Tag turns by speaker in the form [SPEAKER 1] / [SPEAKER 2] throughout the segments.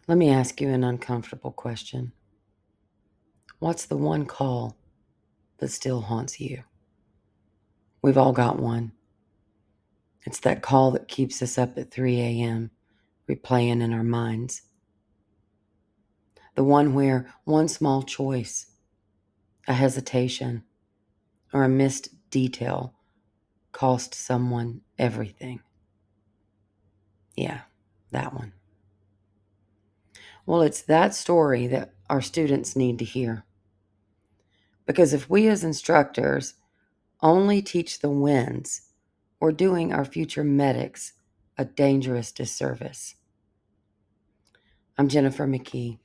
[SPEAKER 1] Let me ask you an uncomfortable question. What's the one call that still haunts you? We've all got one. It's that call that keeps us up at 3 a.m., replaying in our minds. The one where one small choice, a hesitation, or a missed detail cost someone everything. Yeah, that one. Well, it's that story that our students need to hear. Because if we as instructors only teach the wins, we're doing our future medics a dangerous disservice. I'm Jennifer McKee,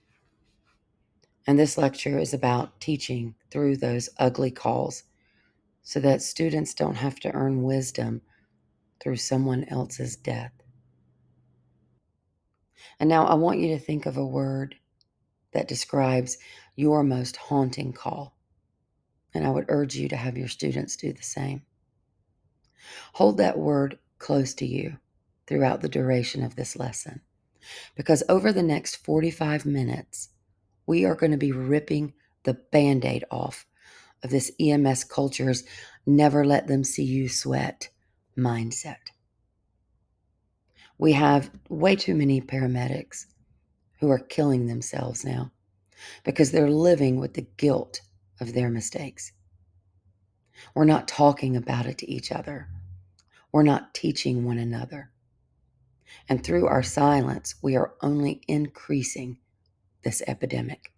[SPEAKER 1] and this lecture is about teaching through those ugly calls so that students don't have to earn wisdom through someone else's death. And now I want you to think of a word that describes your most haunting call. And I would urge you to have your students do the same. Hold that word close to you throughout the duration of this lesson, because over the next 45 minutes, we are going to be ripping the Band-Aid off of this EMS culture's never let them see you sweat mindset. We have way too many paramedics who are killing themselves now because they're living with the guilt of their mistakes. We're not talking about it to each other. We're not teaching one another. And through our silence, we are only increasing this epidemic.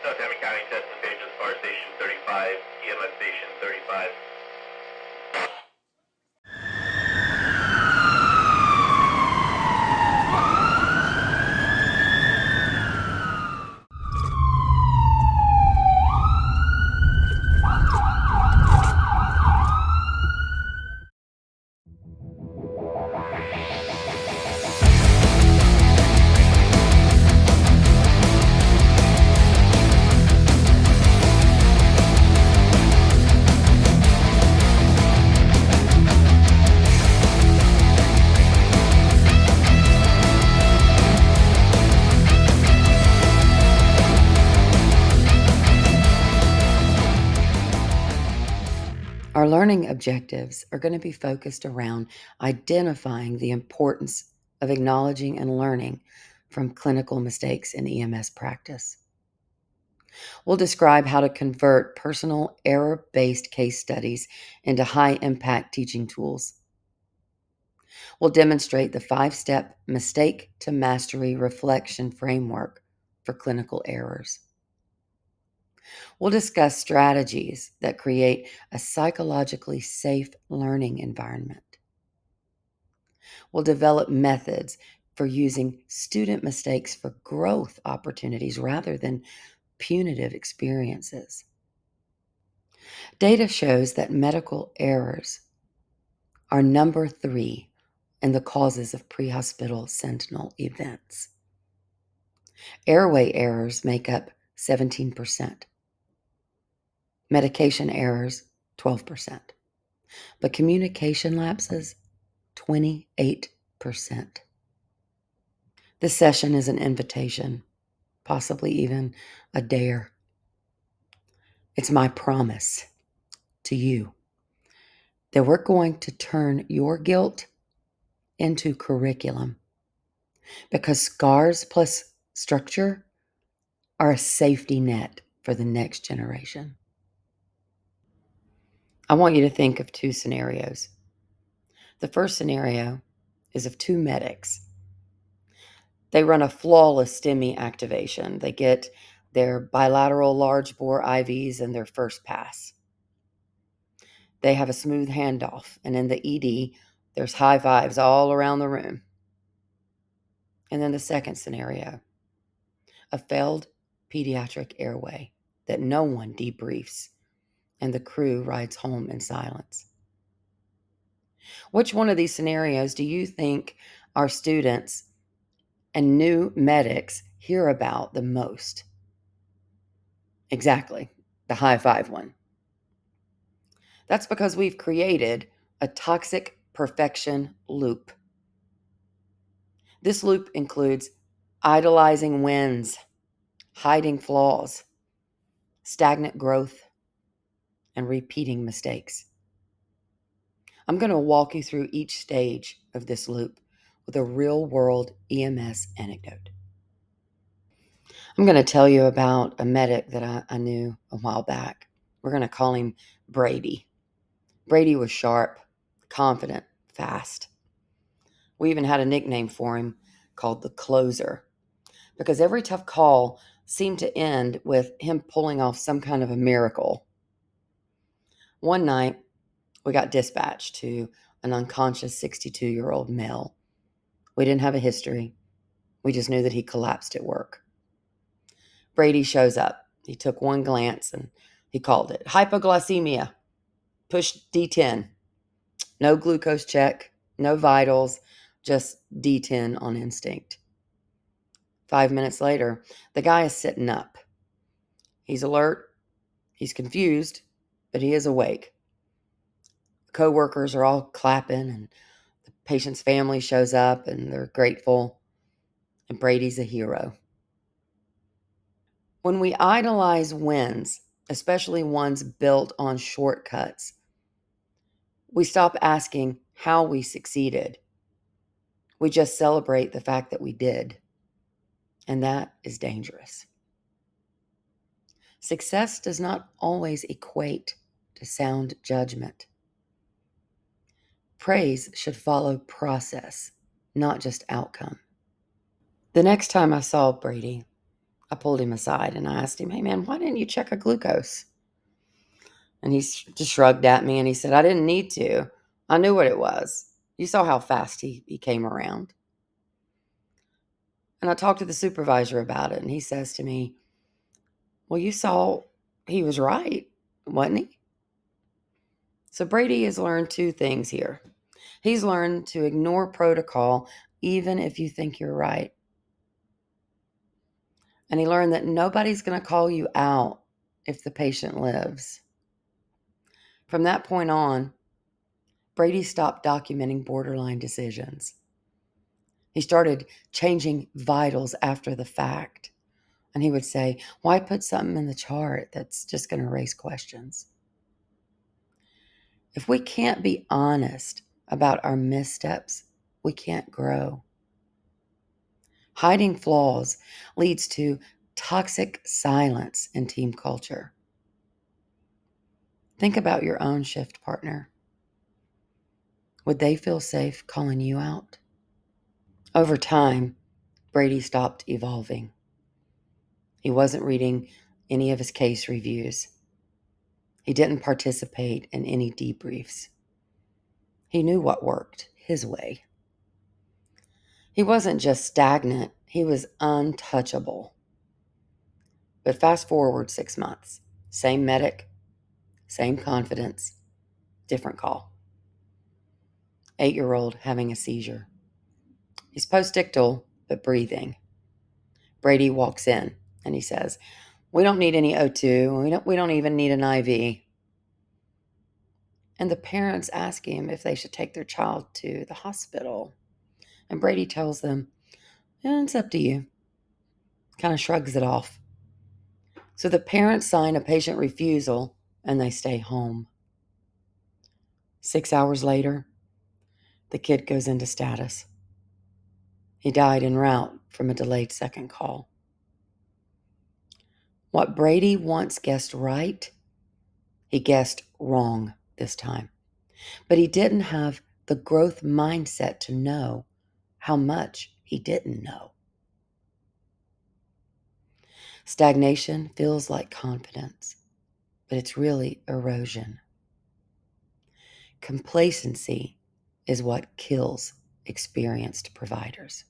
[SPEAKER 2] South Hammond County, Tesla Pages, Fire Station 35, EMS Station 35.
[SPEAKER 1] Our learning objectives are going to be focused around identifying the importance of acknowledging and learning from clinical mistakes in EMS practice. We'll describe how to convert personal error-based case studies into high-impact teaching tools. We'll demonstrate the 5-step mistake to mastery reflection framework for clinical errors. We'll discuss strategies that create a psychologically safe learning environment. We'll develop methods for using student mistakes for growth opportunities rather than punitive experiences. Data shows that medical errors are number 3 in the causes of pre-hospital sentinel events. Airway errors make up 17%. Medication errors, 12%. But communication lapses, 28%. This session is an invitation, possibly even a dare. It's my promise to you that we're going to turn your guilt into curriculum, because scars plus structure are a safety net for the next generation. I want you to think of 2 scenarios. The first scenario is of 2 medics. They run a flawless STEMI activation. They get their bilateral large bore IVs in their first pass. They have a smooth handoff, and in the ED, there's high fives all around the room. And then the second scenario, a failed pediatric airway that no one debriefs, and the crew rides home in silence. Which one of these scenarios do you think our students and new medics hear about the most? Exactly, the high five one. That's because we've created a toxic perfection loop. This loop includes idolizing wins, hiding flaws, stagnant growth, and repeating mistakes. I'm going to walk you through each stage of this loop with a real world EMS anecdote. I'm going to tell you about a medic that I knew a while back. We're going to call him Brady. Brady was sharp, confident, fast. We even had a nickname for him called the Closer because every tough call seemed to end with him pulling off some kind of a miracle. One night, we got dispatched to an unconscious 62-year-old male. We didn't have a history. We just knew that he collapsed at work. Brady shows up. He took one glance and he called it hypoglycemia. Push D10. No glucose check, no vitals, just D10 on instinct. 5 minutes later, the guy is sitting up. He's alert, he's confused, but he is awake. Co-workers are all clapping, and the patient's family shows up, and they're grateful, and Brady's a hero. When we idolize wins, especially ones built on shortcuts, we stop asking how we succeeded. We just celebrate the fact that we did, and that is dangerous. Success does not always equate to sound judgment. Praise should follow process, not just outcome. The next time I saw Brady, I pulled him aside and I asked him, "Hey man, why didn't you check a glucose?" And he just shrugged at me and he said, "I didn't need to. I knew what it was. You saw how fast he came around." And I talked to the supervisor about it and he says to me, "Well, you saw he was right, wasn't he?" So Brady has learned two things here. He's learned to ignore protocol even if you think you're right. And he learned that nobody's going to call you out if the patient lives. From that point on, Brady stopped documenting borderline decisions. He started changing vitals after the fact. And he would say, "Why put something in the chart that's just going to raise questions?" If we can't be honest about our missteps, we can't grow. Hiding flaws leads to toxic silence in team culture. Think about your own shift partner. Would they feel safe calling you out? Over time, Brady stopped evolving. He wasn't reading any of his case reviews. He didn't participate in any debriefs. He knew what worked his way. He wasn't just stagnant, he was untouchable. But fast forward 6 months, same medic, same confidence, different call. 8-year-old having a seizure. He's postictal, but breathing. Brady walks in and he says, "We don't need any O2. We don't even need an IV." And the parents ask him if they should take their child to the hospital. And Brady tells them, "It's up to you." Kind of shrugs it off. So the parents sign a patient refusal and they stay home. 6 hours later, the kid goes into status. He died en route from a delayed second call. What Brady once guessed right, he guessed wrong this time. But he didn't have the growth mindset to know how much he didn't know. Stagnation feels like confidence, but it's really erosion. Complacency is what kills experienced providers.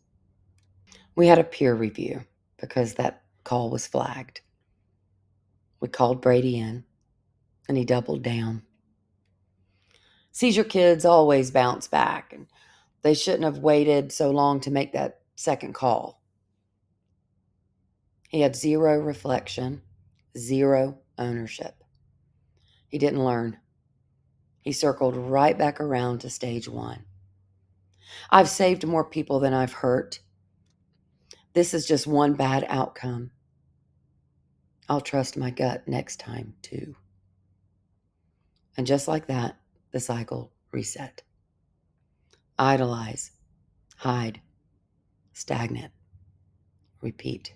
[SPEAKER 1] We had a peer review because that call was flagged. We called Brady in, and he doubled down. Seizure kids always bounce back, and they shouldn't have waited so long to make that second call. He had zero reflection, Zero ownership. He didn't learn. He circled right back around to stage one. I've saved more people than I've hurt. This is just one bad outcome. I'll trust my gut next time, too. And just like that, the cycle reset. Idolize, hide, stagnant, repeat.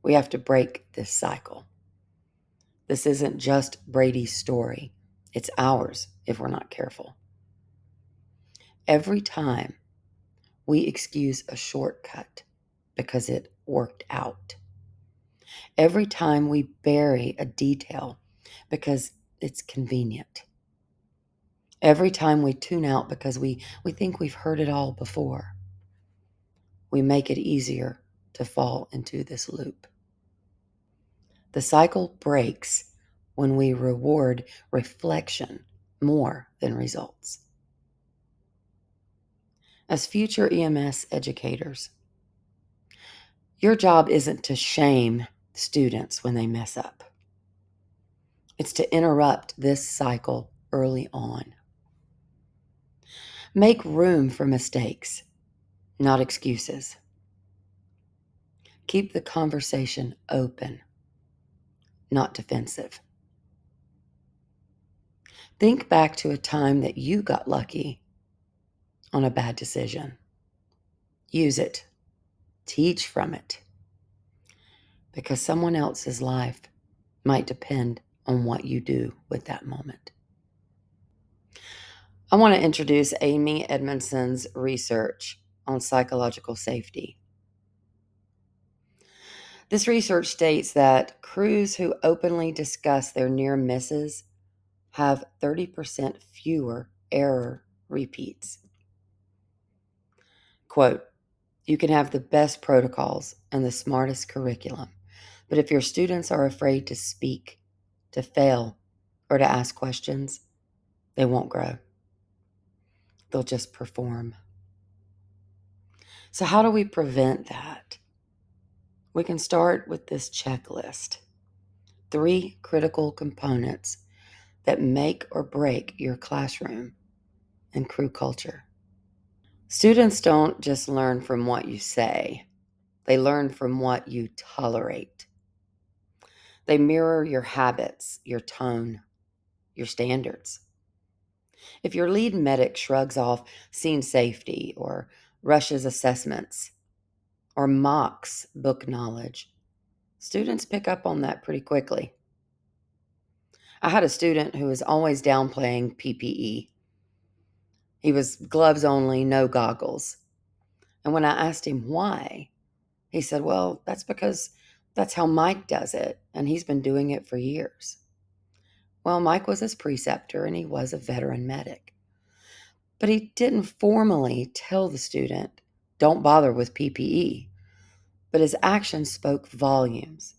[SPEAKER 1] We have to break this cycle. This isn't just Brady's story, it's ours if we're not careful. Every time we excuse a shortcut because it worked out, every time we bury a detail because it's convenient, every time we tune out because we think we've heard it all before, we make it easier to fall into this loop. The cycle breaks when we reward reflection more than results. As future EMS educators, your job isn't to shame students when they mess up. It's to interrupt this cycle early on. Make room for mistakes, not excuses. Keep the conversation open, not defensive. Think back to a time that you got lucky on a bad decision. Use it. Teach from it. Because someone else's life might depend on what you do with that moment. I want to introduce Amy Edmondson's research on psychological safety. This research states that crews who openly discuss their near misses have 30% fewer error repeats. Quote, you can have the best protocols and the smartest curriculum, but if your students are afraid to speak, to fail, or to ask questions, they won't grow. They'll just perform. So how do we prevent that? We can start with this checklist. 3 critical components that make or break your classroom and crew culture. Students don't just learn from what you say, they learn from what you tolerate. They mirror your habits, your tone, your standards. If your lead medic shrugs off scene safety or rushes assessments or mocks book knowledge, students pick up on that pretty quickly. I had a student who was always downplaying PPE. He was gloves only, no goggles. And when I asked him why, he said, well, that's because that's how Mike does it, and he's been doing it for years. Well, Mike was his preceptor, and he was a veteran medic. But he didn't formally tell the student, don't bother with PPE. But his actions spoke volumes,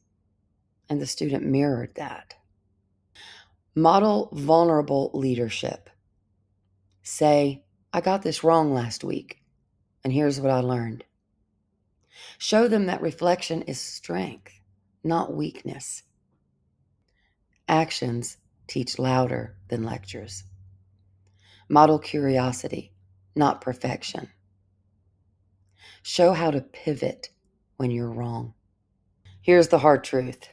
[SPEAKER 1] and the student mirrored that. Model vulnerable leadership. Say, I got this wrong last week, and here's what I learned. Show them that reflection is strength, not weakness. Actions teach louder than lectures. Model curiosity, not perfection. Show how to pivot when you're wrong. Here's the hard truth.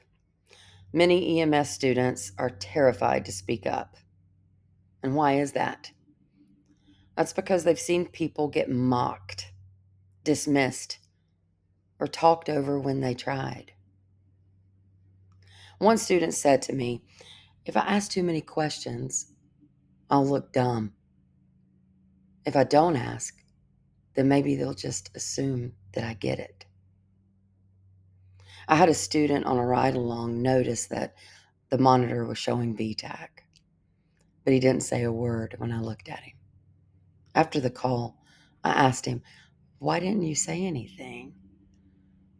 [SPEAKER 1] Many EMS students are terrified to speak up. And why is that? That's because they've seen people get mocked, dismissed, or talked over when they tried. One student said to me, if I ask too many questions, I'll look dumb. If I don't ask, then maybe they'll just assume that I get it. I had a student on a ride along notice that the monitor was showing VTAC, but he didn't say a word when I looked at him. After the call, I asked him, why didn't you say anything?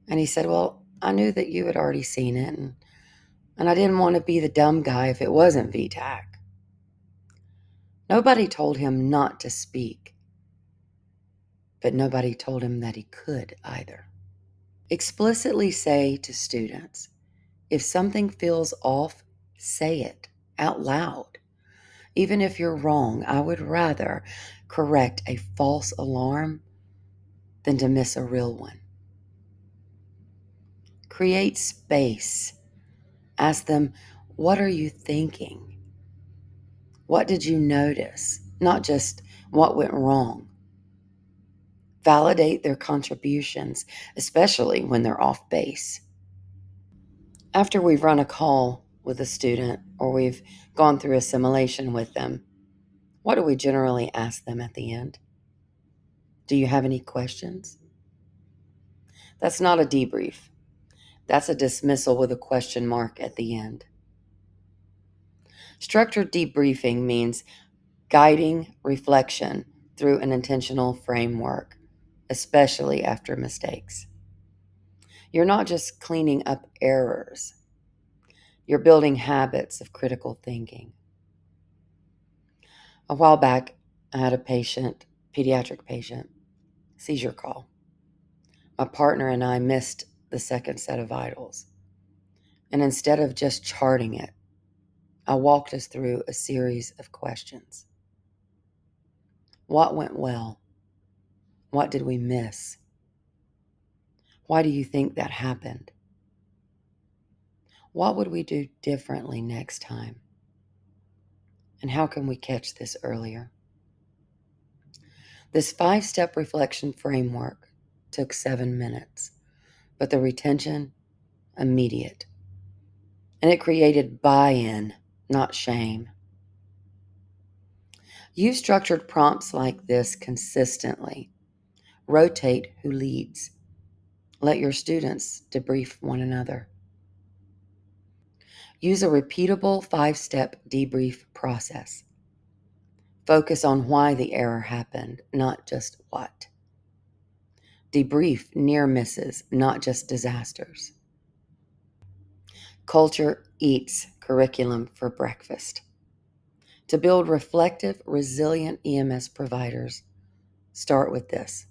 [SPEAKER 1] And he said, well, I knew that you had already seen it, and I didn't want to be the dumb guy if it wasn't VTAC. Nobody told him not to speak, but nobody told him that he could either. Explicitly say to students, If something feels off, say it out loud. Even if you're wrong, I would rather correct a false alarm than to miss a real one. Create space. Ask them, what are you thinking? What did you notice? Not just what went wrong. Validate their contributions, especially when they're off base. After we've run a call with a student or we've gone through a simulation with them, what do we generally ask them at the end? Do you have any questions? That's not a debrief. That's a dismissal with a question mark at the end. Structured debriefing means guiding reflection through an intentional framework, especially after mistakes. You're not just cleaning up errors, you're building habits of critical thinking. A while back, I had a pediatric patient, seizure call. My partner and I missed the second set of vitals. And instead of just charting it, I walked us through a series of questions. What went well? What did we miss? Why do you think that happened? What would we do differently next time? And how can we catch this earlier? This 5-step reflection framework took 7 minutes, but the retention, immediate. And it created buy-in, not shame. Use structured prompts like this consistently. Rotate who leads. Let your students debrief one another. Use a repeatable 5-step debrief process. Focus on why the error happened, not just what. Debrief near misses, not just disasters. Culture eats curriculum for breakfast. To build reflective, resilient EMS providers, start with this: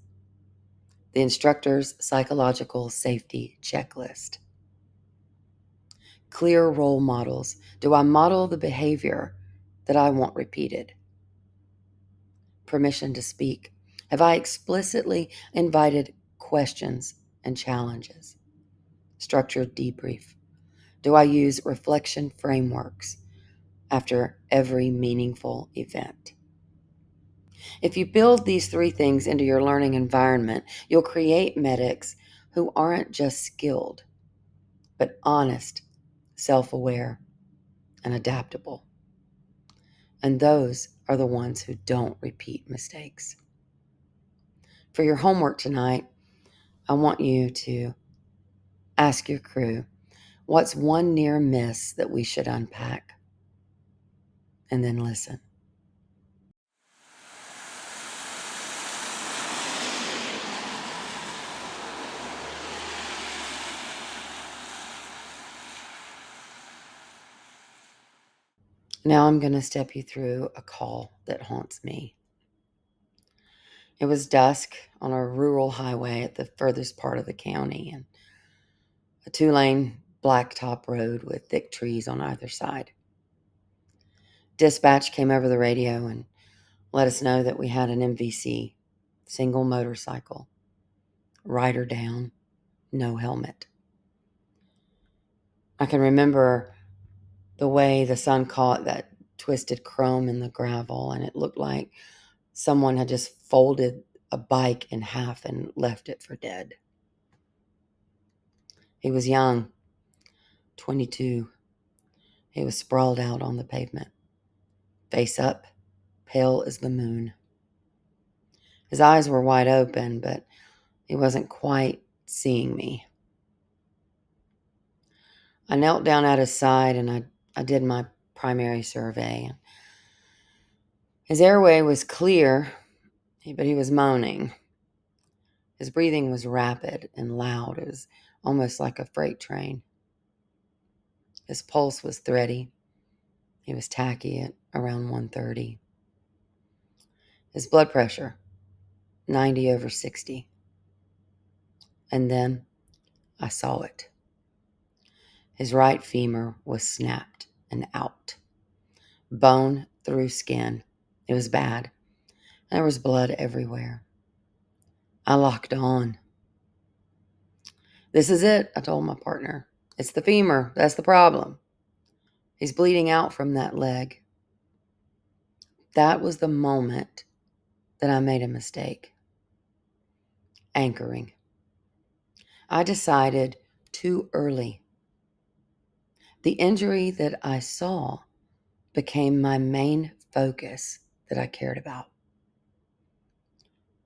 [SPEAKER 1] the instructor's psychological safety checklist. Clear role models. Do I model the behavior that I want repeated? Permission to speak. Have I explicitly invited questions and challenges? Structured debrief. Do I use reflection frameworks after every meaningful event? If you build these 3 things into your learning environment, you'll create medics who aren't just skilled, but honest, self-aware, and adaptable. And those are the ones who don't repeat mistakes. For your homework tonight, I want you to ask your crew, what's one near miss that we should unpack? And then listen. Now I'm going to step you through a call that haunts me. It was dusk on a rural highway at the furthest part of the county, and a 2-lane blacktop road with thick trees on either side. Dispatch came over the radio and let us know that we had an MVC, single motorcycle, rider down, no helmet. I can remember the way the sun caught that twisted chrome in the gravel, and it looked like someone had just folded a bike in half and left it for dead. He was young, 22. He was sprawled out on the pavement, face up, pale as the moon. His eyes were wide open, but he wasn't quite seeing me. I knelt down at his side and I did my primary survey. His airway was clear, but he was moaning. His breathing was rapid and loud. It was almost like a freight train. His pulse was thready. He was tacky at around 130. His blood pressure, 90/60. And then I saw it. His right femur was snapped and out, bone through skin. It was bad. There was blood everywhere. I locked on. This is it, I told my partner. It's the femur. That's the problem. He's bleeding out from that leg. That was the moment that I made a mistake. Anchoring. I decided too early. The injury that I saw became my main focus that I cared about.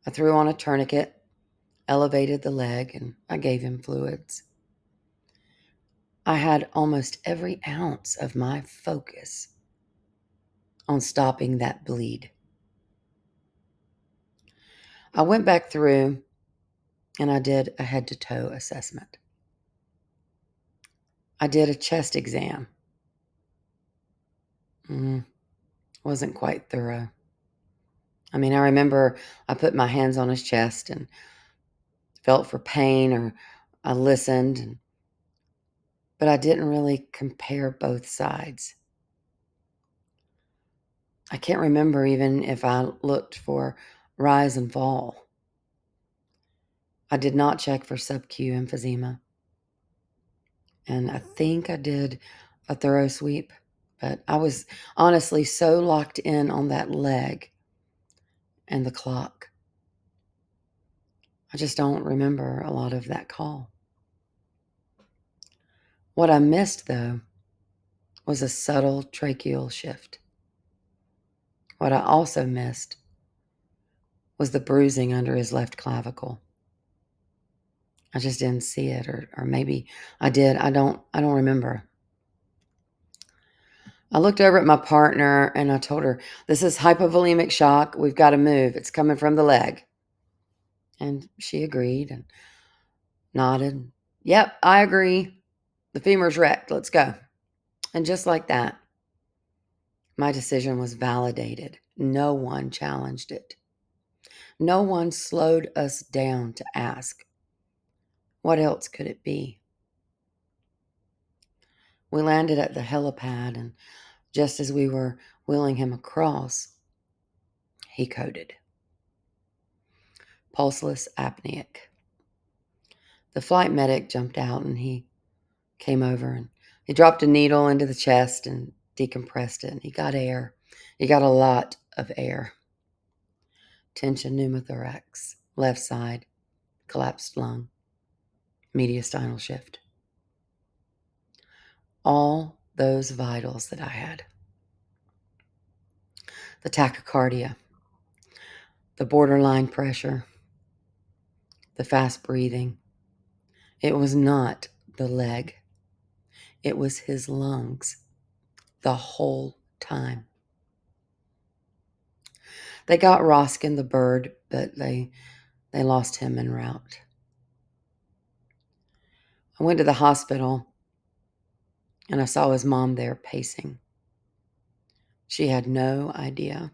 [SPEAKER 1] I threw on a tourniquet, elevated the leg, and I gave him fluids. I had almost every ounce of my focus on stopping that bleed. I went back through and I did a head-to-toe assessment. I did a chest exam. Wasn't quite thorough. I mean, I remember I put my hands on his chest and felt for pain, or I listened, but I didn't really compare both sides. I can't remember even if I looked for rise and fall. I did not check for sub-Q emphysema. And I think I did a thorough sweep, but I was honestly so locked in on that leg and the clock. I just don't remember a lot of that call. What I missed, though, was a subtle tracheal shift. What I also missed was the bruising under his left clavicle. I just didn't see it, or maybe I did. I don't remember. I looked over at my partner and I told her, "This is hypovolemic shock. We've got to move. It's coming from the leg." And she agreed and nodded. "Yep, I agree. The femur's wrecked. Let's go." And just like that, my decision was validated. No one challenged it. No one slowed us down to ask, what else could it be? We landed at the helipad, and just as we were wheeling him across, he coded. Pulseless apneic. The flight medic jumped out and he came over and he dropped a needle into the chest and decompressed it. And he got air. He got a lot of air. Tension pneumothorax, left side, collapsed lung, mediastinal shift. All those vitals that I had. The tachycardia, the borderline pressure, the fast breathing. It was not the leg. It was his lungs the whole time. They got Roskin the bird, but they lost him en route. I went to the hospital and I saw his mom there pacing. She had no idea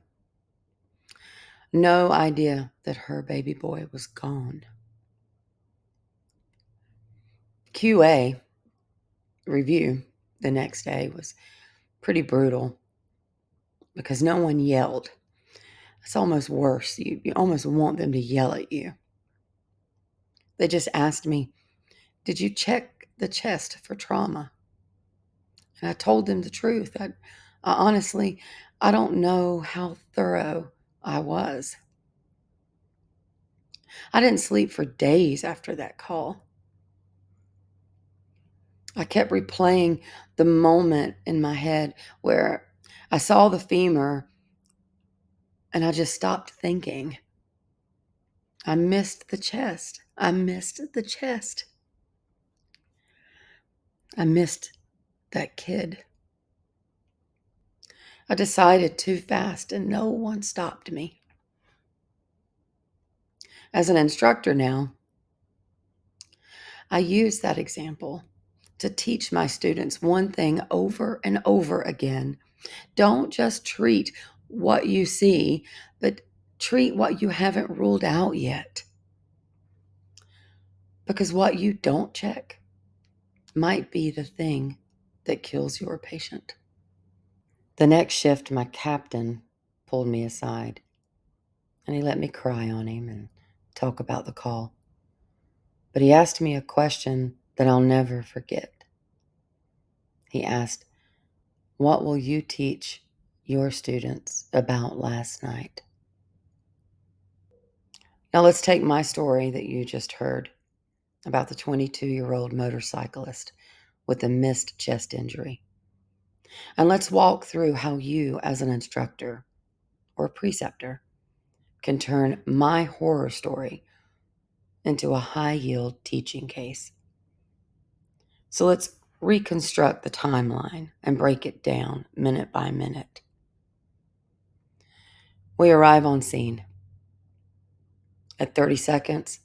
[SPEAKER 1] that her baby boy was gone. QA review the next day was pretty brutal because no one yelled. It's almost worse. You almost want them to yell at you. They just asked me, "Did you check the chest for trauma?" And I told them the truth. I honestly, I don't know how thorough I was. I didn't sleep for days after that call. I kept replaying the moment in my head where I saw the femur and I just stopped thinking. I missed the chest. I missed the chest. I missed that kid. I decided too fast and no one stopped me. As an instructor now, I use that example to teach my students one thing over and over again. Don't just treat what you see, but treat what you haven't ruled out yet. Because what you don't check might be the thing that kills your patient. The next shift, my captain pulled me aside and he let me cry on him and talk about the call. But he asked me a question that I'll never forget. He asked, "What will you teach your students about last night?" Now let's take my story that you just heard about the 22-year-old motorcyclist with a missed chest injury. And let's walk through how you, as an instructor or preceptor, can turn my horror story into a high-yield teaching case. So let's reconstruct the timeline and break it down minute by minute. We arrive on scene. At 30 seconds,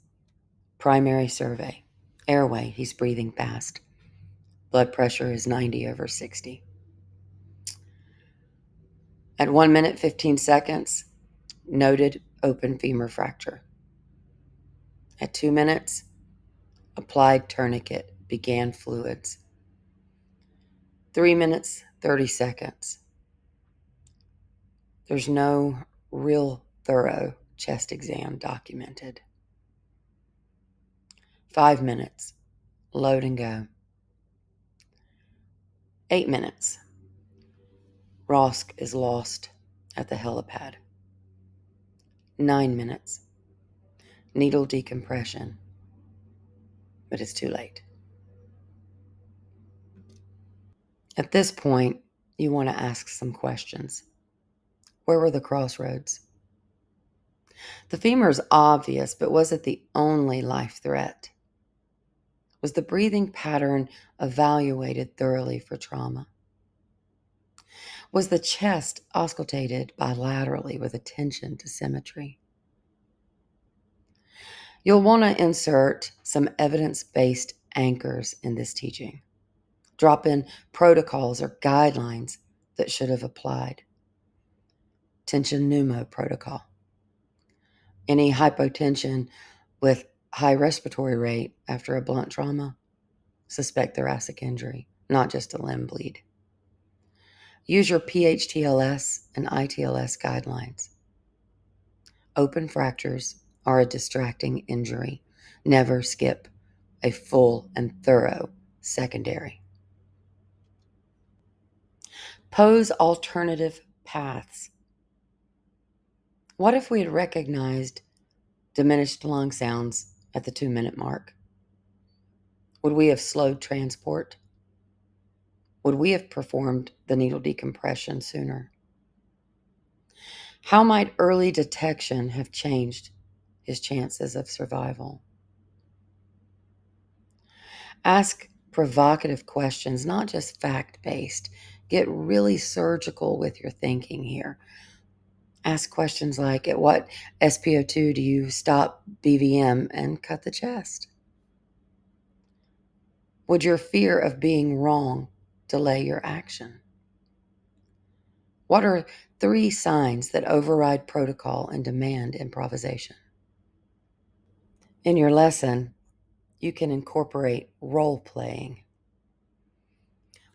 [SPEAKER 1] primary survey. Airway, he's breathing fast. Blood pressure is 90/60. At 1 minute, 15 seconds, noted open femur fracture. At 2 minutes, applied tourniquet, began fluids. 3 minutes, 30 seconds. There's no real thorough chest exam documented. 5 minutes, load and go. 8 minutes, Rosk is lost at the helipad. 9 minutes, needle decompression, but it's too late. At this point, you want to ask some questions. Where were the crossroads? The femur is obvious, but was it the only life threat? Was the breathing pattern evaluated thoroughly for trauma? Was the chest auscultated bilaterally with attention to symmetry? You'll want to insert some evidence-based anchors in this teaching. Drop in protocols or guidelines that should have applied. Tension pneumo protocol. Any hypotension with high respiratory rate after a blunt trauma, suspect thoracic injury, not just a limb bleed. Use your PHTLS and ITLS guidelines. Open fractures are a distracting injury. Never skip a full and thorough secondary. Pose alternative paths. What if we had recognized diminished lung sounds at the 2-minute mark? Would we have slowed transport? Would we have performed the needle decompression sooner? How might early detection have changed his chances of survival? Ask provocative questions, not just fact-based. Get really surgical with your thinking here. Ask questions like, at what SpO2 do you stop BVM and cut the chest? Would your fear of being wrong delay your action? What are 3 signs that override protocol and demand improvisation? In your lesson, you can incorporate role playing,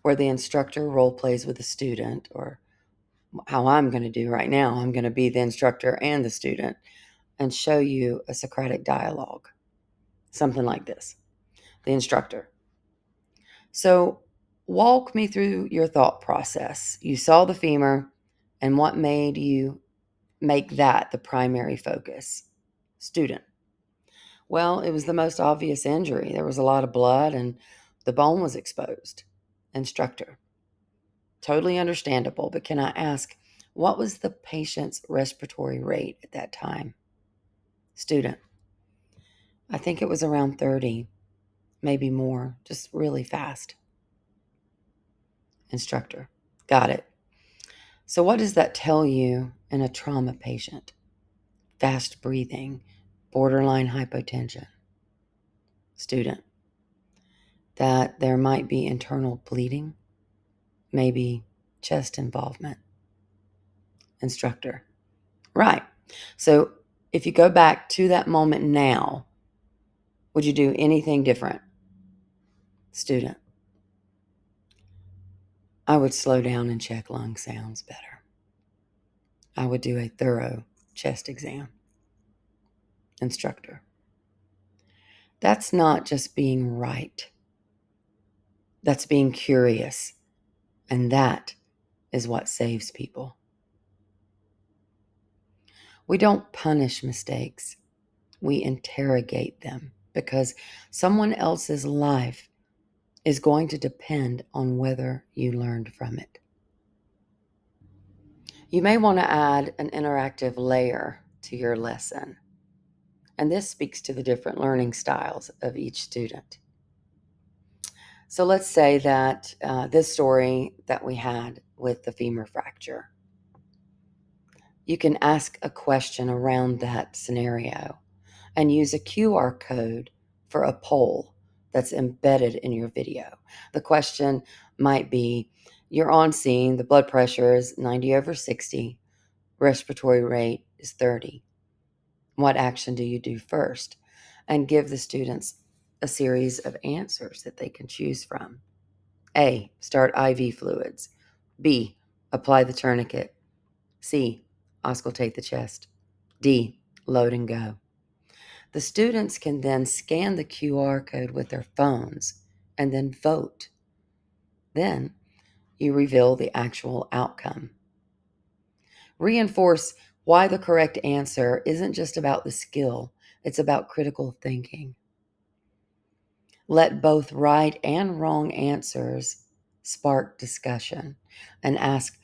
[SPEAKER 1] where the instructor role plays with the student, or how I'm going to do right now. I'm going to be the instructor and the student and show you a Socratic dialogue, something like this. The instructor: so walk me through your thought process. You saw the femur, and what made you make that the primary focus? Student: well, it was the most obvious injury. There was a lot of blood and the bone was exposed. Instructor: totally understandable, but can I ask, what was the patient's respiratory rate at that time? Student: I think it was around 30, maybe more, just really fast. Instructor: got it. So what does that tell you in a trauma patient? Fast breathing, borderline hypotension. Student: that there might be internal bleeding, maybe chest involvement. Instructor: right. So if you go back to that moment now, would you do anything different? Student: I would slow down and check lung sounds better. I would do a thorough chest exam. Instructor. That's not just being right. That's being curious. And that is what saves people. We don't punish mistakes. We interrogate them because someone else's life is going to depend on whether you learned from it. You may want to add an interactive layer to your lesson, and this speaks to the different learning styles of each student. So let's say that this story that we had with the femur fracture, you can ask a question around that scenario and use a QR code for a poll that's embedded in your video. The question might be, you're on scene, the blood pressure is 90/60, respiratory rate is 30. What action do you do first? And give the students a series of answers that they can choose from. A, start IV fluids. B, apply the tourniquet. C, auscultate the chest. D, load and go. The students can then scan the QR code with their phones and then vote. Then you reveal the actual outcome. Reinforce why the correct answer isn't just about the skill, it's about critical thinking. Let both right and wrong answers spark discussion and ask,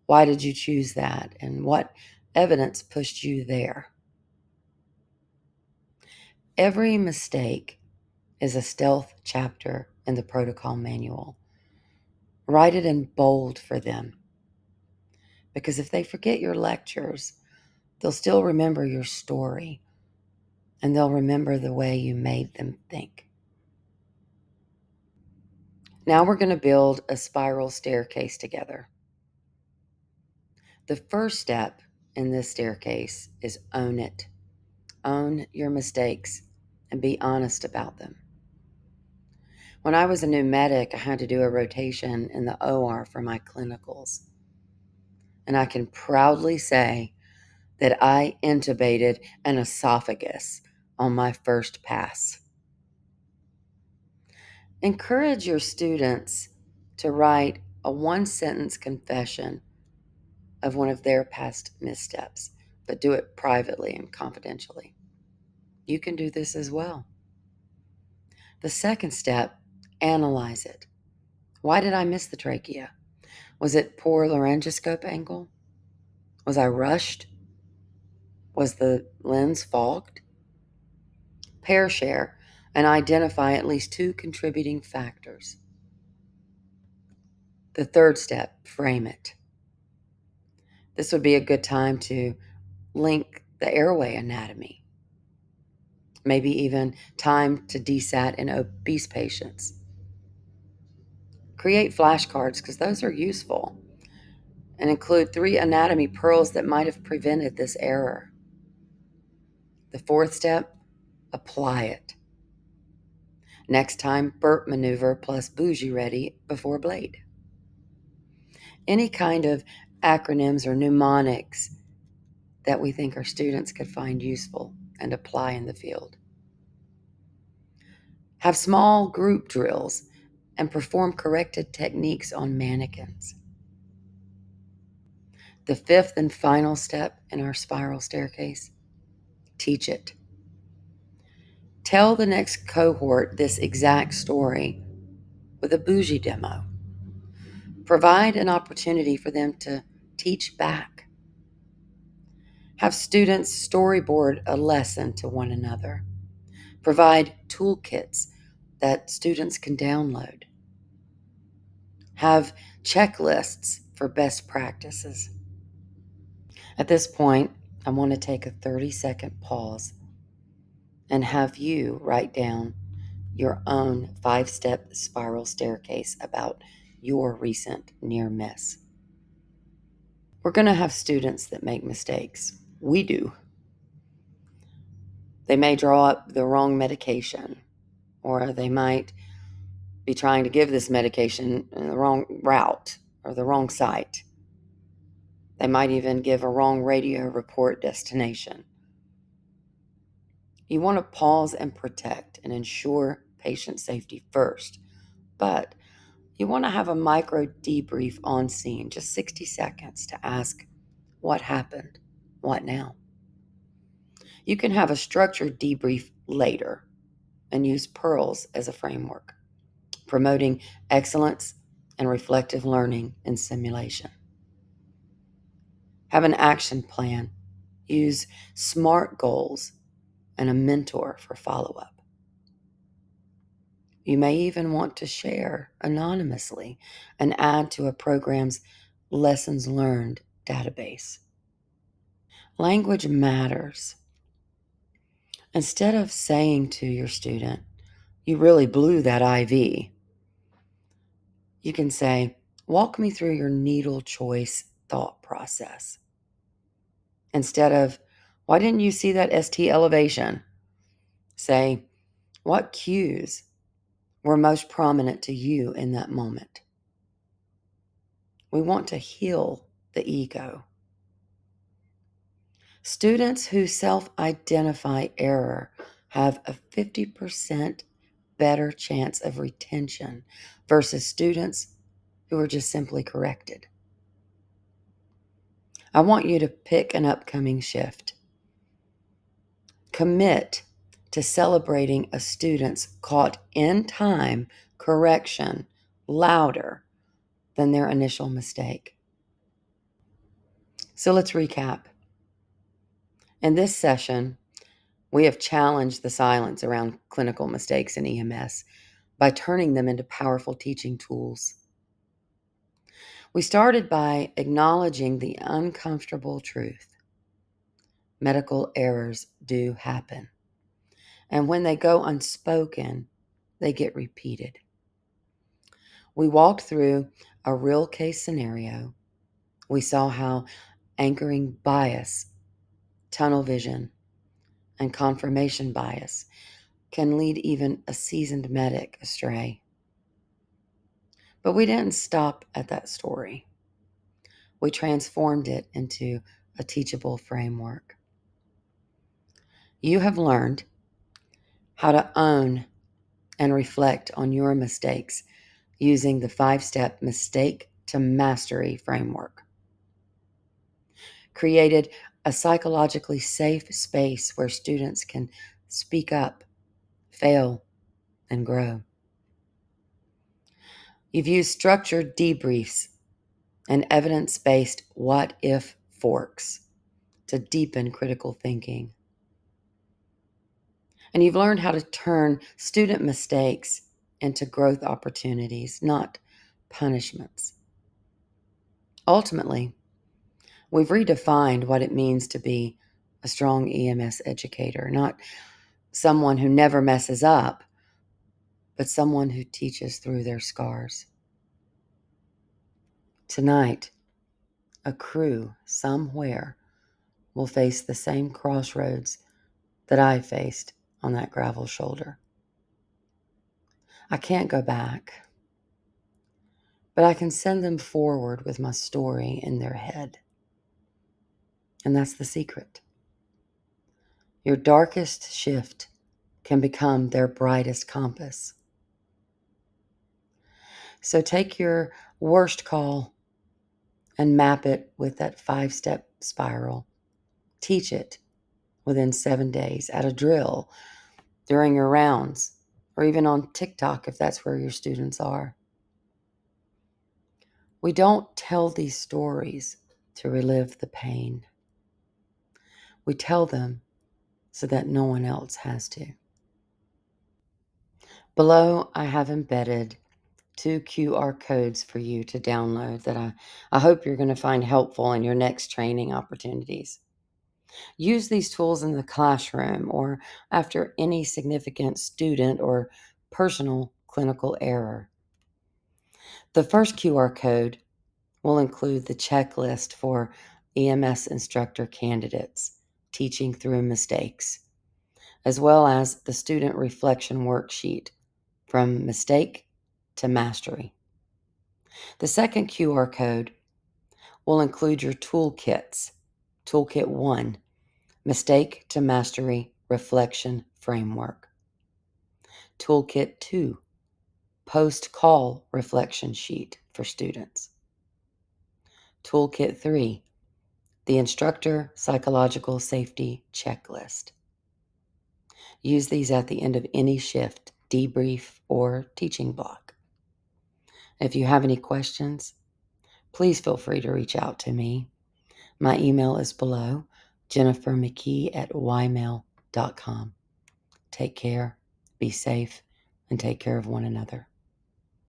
[SPEAKER 1] why did you choose that? And what evidence pushed you there? Every mistake is a stealth chapter in the protocol manual. Write it in bold for them. Because if they forget your lectures, they'll still remember your story and they'll remember the way you made them think. Now we're going to build a spiral staircase together. The first step in this staircase is own it. Own your mistakes and be honest about them. When I was a new medic, I had to do a rotation in the OR for my clinicals. And I can proudly say that I intubated an esophagus on my first pass. Encourage your students to write a one-sentence confession of one of their past missteps, but do it privately and confidentially. You can do this as well. The second step, analyze it. Why did I miss the trachea? Was it poor laryngoscope angle? Was I rushed? Was the lens fogged? Pair share and identify at least 2 contributing factors. The third step, frame it. This would be a good time to link the airway anatomy, maybe even time to desat in obese patients. Create flashcards because those are useful and include 3 anatomy pearls that might have prevented this error. The fourth step, apply it. Next time, burp maneuver plus bougie ready before blade. Any kind of acronyms or mnemonics that we think our students could find useful and apply in the field. Have small group drills and perform corrected techniques on mannequins. The fifth and final step in our spiral staircase, teach it. Tell the next cohort this exact story with a bougie demo. Provide an opportunity for them to teach back. Have students storyboard a lesson to one another. Provide toolkits that students can download. Have checklists for best practices. At this point, I want to take a 30-second pause and have you write down your own 5-step spiral staircase about your recent near miss. We're going to have students that make mistakes. We do. They may draw up the wrong medication, or they might be trying to give this medication in the wrong route. or the wrong site. They might even give a wrong radio report destination. You want to pause and protect and ensure patient safety first, but you want to have a micro debrief on scene, just 60 seconds to ask, what happened? What now? You can have a structured debrief later and use pearls as a framework, promoting excellence and reflective learning in simulation. Have an action plan. Use SMART goals and a mentor for follow up. You may even want to share anonymously and add to a program's lessons learned database. Language matters. Instead of saying to your student, "You really blew that IV," you can say, "Walk me through your needle choice thought process." Instead of, "Why didn't you see that ST elevation?" say, "What cues were most prominent to you in that moment?" We want to heal the ego. Students who self-identify error have a 50% better chance of retention versus students who are just simply corrected. I want you to pick an upcoming shift. Commit to celebrating a student's caught in time correction louder than their initial mistake. So let's recap. In this session, we have challenged the silence around clinical mistakes in EMS by turning them into powerful teaching tools. We started by acknowledging the uncomfortable truth. Medical errors do happen. And when they go unspoken, they get repeated. We walked through a real case scenario. We saw how anchoring bias, tunnel vision, and confirmation bias can lead even a seasoned medic astray. But we didn't stop at that story. We transformed it into a teachable framework. You have learned how to own and reflect on your mistakes using the 5-step mistake to mastery framework. Created a psychologically safe space where students can speak up, fail, and grow. You've used structured debriefs and evidence-based what-if forks to deepen critical thinking. And you've learned how to turn student mistakes into growth opportunities, not punishments. Ultimately, we've redefined what it means to be a strong EMS educator, not someone who never messes up, but someone who teaches through their scars. Tonight, a crew somewhere will face the same crossroads that I faced on that gravel shoulder. I can't go back, but I can send them forward with my story in their head. And that's the secret. Your darkest shift can become their brightest compass. So take your worst call and map it with that 5-step spiral. Teach it within 7 days at a drill, during your rounds, or even on TikTok if that's where your students are. We don't tell these stories to relive the pain. We tell them so that no one else has to. Below, I have embedded 2 QR codes for you to download that I hope you're going to find helpful in your next training opportunities. Use these tools in the classroom or after any significant student or personal clinical error. The first QR code will include the checklist for EMS instructor candidates teaching through mistakes, as well as the student reflection worksheet from mistake to mastery. The second QR code will include your toolkits. Toolkit 1, Mistake to Mastery Reflection Framework. Toolkit 2, Post-Call Reflection Sheet for students. Toolkit 3, the Instructor Psychological Safety Checklist. Use these at the end of any shift, debrief, or teaching block. If you have any questions, please feel free to reach out to me. My email is below, jennifermckee@ymail.com. Take care, be safe, and take care of one another.